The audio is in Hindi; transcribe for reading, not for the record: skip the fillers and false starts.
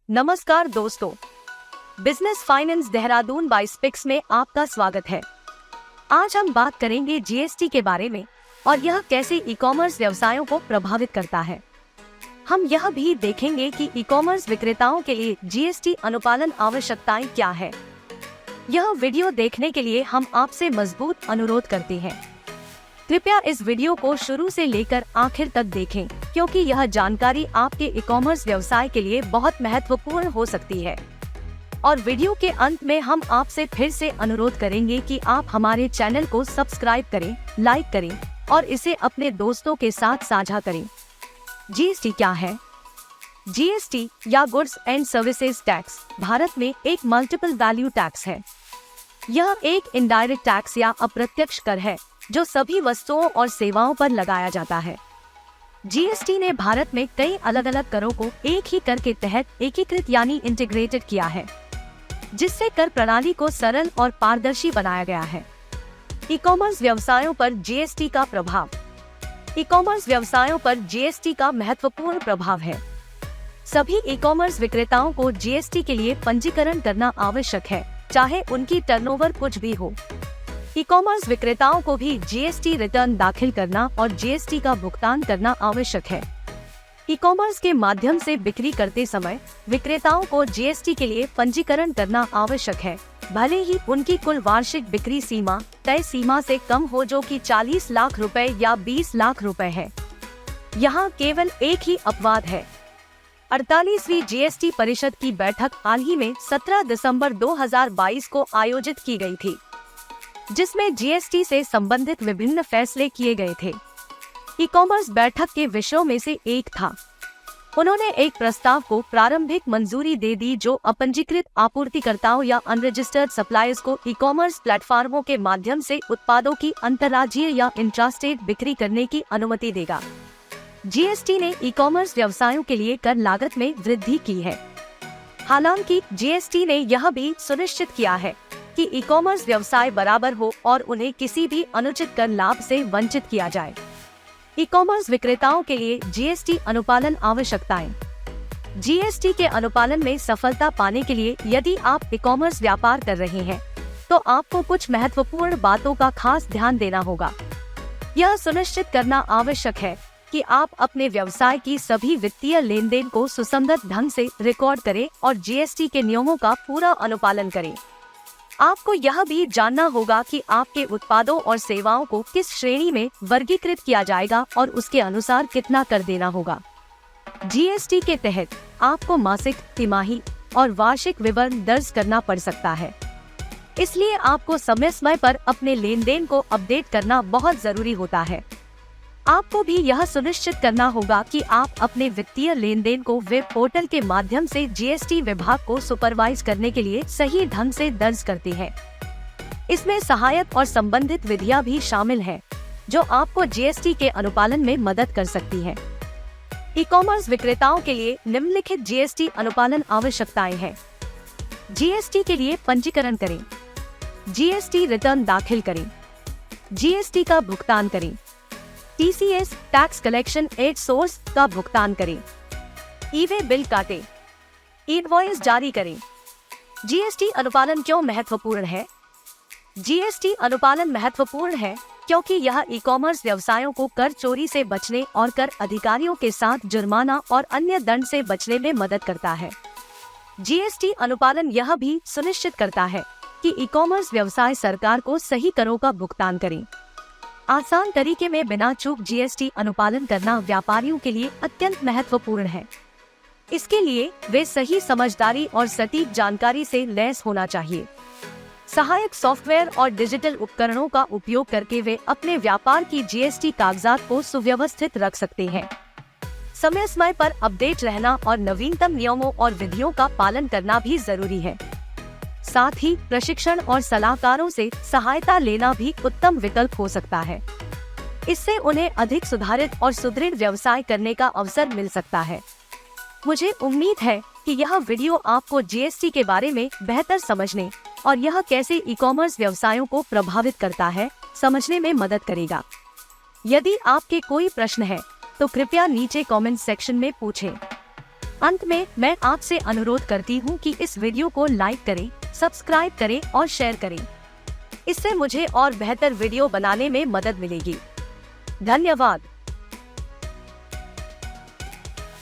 नमस्कार दोस्तों, बिजनेस फाइनेंस देहरादून बाय स्पिक्स में आपका स्वागत है। आज हम बात करेंगे जीएसटी के बारे में और यह कैसे ई कॉमर्स व्यवसायों को प्रभावित करता है। हम यह भी देखेंगे कि ई कॉमर्स विक्रेताओं के लिए जीएसटी अनुपालन आवश्यकताएं क्या है। यह वीडियो देखने के लिए हम आपसे मजबूत अनुरोध करते हैं। कृपया इस वीडियो को शुरू से लेकर आखिर तक देखें, क्योंकि यह जानकारी आपके ई कॉमर्स व्यवसाय के लिए बहुत महत्वपूर्ण हो सकती है। और वीडियो के अंत में हम आपसे फिर से अनुरोध करेंगे कि आप हमारे चैनल को सब्सक्राइब करें, लाइक करें और इसे अपने दोस्तों के साथ साझा करें। जीएसटी क्या है? जीएसटी या goods and services tax Bharat में एक मल्टीपल वैल्यू टैक्स है। यह एक इनडायरेक्ट टैक्स या अप्रत्यक्ष कर है जो सभी वस्तुओं और सेवाओं पर लगाया जाता है। जीएसटी ने भारत में कई अलग अलग करों को एक ही कर के तहत एकीकृत यानी इंटीग्रेटेड किया है, जिससे कर प्रणाली को सरल और पारदर्शी बनाया गया है। ई कॉमर्स व्यवसायों पर जीएसटी का प्रभाव। ई कॉमर्स व्यवसायों पर जीएसटी का महत्वपूर्ण प्रभाव है। सभी ई कॉमर्स विक्रेताओं को जीएसटी के लिए पंजीकरण करना आवश्यक है, चाहे उनकी टर्नओवर कुछ भी हो। ई कॉमर्स विक्रेताओं को भी जीएसटी रिटर्न दाखिल करना और जीएसटी का भुगतान करना आवश्यक है। ई कॉमर्स के माध्यम से बिक्री करते समय विक्रेताओं को जीएसटी के लिए पंजीकरण करना आवश्यक है, भले ही उनकी कुल वार्षिक बिक्री सीमा तय सीमा से कम हो, जो कि 40 लाख रुपए या 20 लाख रुपए है। यहाँ केवल एक ही अपवाद है। 48वीं जीएसटी परिषद की बैठक हाल ही में 17 दिसंबर 2022 को आयोजित की गई थी, जिसमें जीएसटी से संबंधित विभिन्न फैसले किए गए थे। ई कॉमर्स बैठक के विषयों में से एक था। उन्होंने एक प्रस्ताव को प्रारंभिक मंजूरी दे दी जो अपंजीकृत आपूर्तिकर्ताओं या अनरजिस्टर्ड सप्लायर्स को ई कॉमर्स प्लेटफॉर्मों के माध्यम से उत्पादों की अंतर्राज्यीय या इंट्रास्टेट बिक्री करने की अनुमति देगा। जीएसटी ने ई कॉमर्स व्यवसायों के लिए कर लागत में वृद्धि की है। हालांकि जीएसटी ने यह भी सुनिश्चित किया है कि ई कॉमर्स व्यवसाय बराबर हो और उन्हें किसी भी अनुचित कर लाभ से वंचित किया जाए। ई कॉमर्स विक्रेताओं के लिए जीएसटी अनुपालन आवश्यकताएं। जीएसटी के अनुपालन में सफलता पाने के लिए यदि आप ई कॉमर्स व्यापार कर रहे हैं, तो आपको कुछ महत्वपूर्ण बातों का खास ध्यान देना होगा। यह सुनिश्चित करना आवश्यक है कि आप अपने व्यवसाय की सभी वित्तीय लेन देन को सुसंगत ढंग से रिकॉर्ड करें और जीएसटी के नियमों का पूरा अनुपालन करें। आपको यह भी जानना होगा कि आपके उत्पादों और सेवाओं को किस श्रेणी में वर्गीकृत किया जाएगा और उसके अनुसार कितना कर देना होगा। जीएसटी के तहत आपको मासिक, तिमाही और वार्षिक विवरण दर्ज करना पड़ सकता है। इसलिए आपको समय समय पर अपने लेन देन को अपडेट करना बहुत जरूरी होता है। आपको भी यह सुनिश्चित करना होगा कि आप अपने वित्तीय लेन देन को वेब पोर्टल के माध्यम से जीएसटी विभाग को सुपरवाइज करने के लिए सही ढंग से दर्ज करते हैं। इसमें सहायक और संबंधित विधियां भी शामिल हैं, जो आपको जीएसटी के अनुपालन में मदद कर सकती हैं। ई कॉमर्स विक्रेताओं के लिए निम्नलिखित जीएसटी अनुपालन आवश्यकताएं हैं। जीएसटी के लिए पंजीकरण करें, जीएसटी रिटर्न दाखिल करें, जीएसटी का भुगतान करें, TCS tax collection at source का भुगतान करें, ई-वे बिल काटें, इनवॉइस जारी करें। जीएसटी अनुपालन क्यों महत्वपूर्ण है? जीएसटी अनुपालन महत्वपूर्ण है क्योंकि यह ई कॉमर्स व्यवसायों को कर चोरी से बचने और कर अधिकारियों के साथ जुर्माना और अन्य दंड से बचने में मदद करता है। जीएसटी अनुपालन यह भी सुनिश्चित करता है कि ई कॉमर्स व्यवसाय सरकार को सही करों का भुगतान करें। आसान तरीके में बिना चूक जीएसटी अनुपालन करना व्यापारियों के लिए अत्यंत महत्वपूर्ण है। इसके लिए वे सही समझदारी और सटीक जानकारी से लैस होना चाहिए। सहायक सॉफ्टवेयर और डिजिटल उपकरणों का उपयोग करके वे अपने व्यापार की जीएसटी कागजात को सुव्यवस्थित रख सकते हैं। समय समय पर अपडेट रहना और नवीनतम नियमों और विधियों का पालन करना भी जरूरी है। साथ ही प्रशिक्षण और सलाहकारों से सहायता लेना भी उत्तम विकल्प हो सकता है। इससे उन्हें अधिक सुधारित और सुदृढ़ व्यवसाय करने का अवसर मिल सकता है। मुझे उम्मीद है कि यह वीडियो आपको जीएसटी के बारे में बेहतर समझने और यह कैसे ई कॉमर्स व्यवसायों को प्रभावित करता है, समझने में मदद करेगा। यदि आपके कोई प्रश्न है तो कृपया नीचे कमेंट सेक्शन में पूछें। अंत में मैं आपसे अनुरोध करती हूँ कि इस वीडियो को लाइक करें, सब्सक्राइब करें और शेयर करें। इससे मुझे और बेहतर वीडियो बनाने में मदद मिलेगी। धन्यवाद।